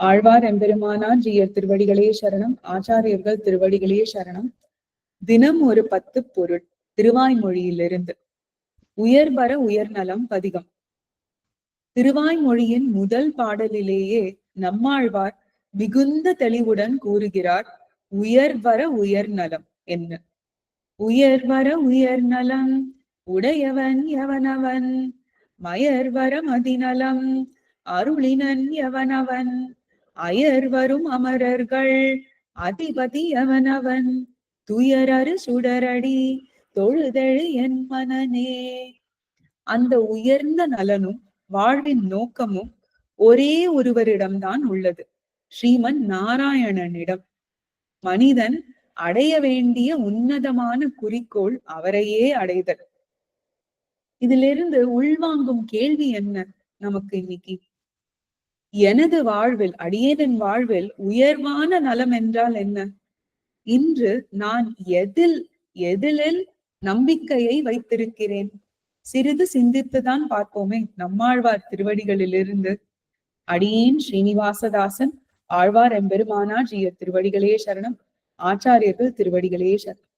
ஆழ்வார் எம்பெருமானார் ஜீயர் திருவடிகளே சரணம். ஆச்சாரியர்கள் திருவடிகளே சரணம். தினம் ஒரு 10 பொருள் திருவாய்மொழியிலிருந்து. உயர்வர உயர்நலம் பதிகம். திருவாய்மொழியின் முதல் பாடலிலேயே நம்மாழ்வார் மிகுந்த தெளிவுடன் கூறுகிறார் உயர்வர உயர்நலம் என்ன. உயர்வர உயர்நலம் உடையவன் எவனவன், மயர்வர மதிநலம் அருளினன் எவனவன், அயர்வரும் அமரர்கள் அதிபதி எவனவன், துயரறு சுடரடி தொழுதெழு என் மனனே. அந்த உயர்ந்த நலனும் வாழ்வின் நோக்கமும் ஒரே ஒருவரிடம்தான் உள்ளது, ஸ்ரீமன் நாராயணனிடம். மனிதன் அடைய வேண்டிய உன்னதமான குறிக்கோள் அவரையே அடைதல். இதிலிருந்து உள்வாங்கும் கேள்வி என்ன நமக்கு இன்னைக்கு? எனது வாழ்வில், அடியேனின் வாழ்வில் உயர்வான நலம் என்றால் என்ன? இன்று நான் எதிலில் நம்பிக்கையை வைத்திருக்கிறேன்? சிறிது சிந்தித்துதான் பார்ப்போமே. நம்மாழ்வார் திருவடிகளிலிருந்து. அடியேன் ஸ்ரீனிவாசதாசன். ஆழ்வார் எம்பெருமானார் ஜீயர் திருவடிகளே சரணம். ஆச்சாரியர்கள் திருவடிகளே சரணம்.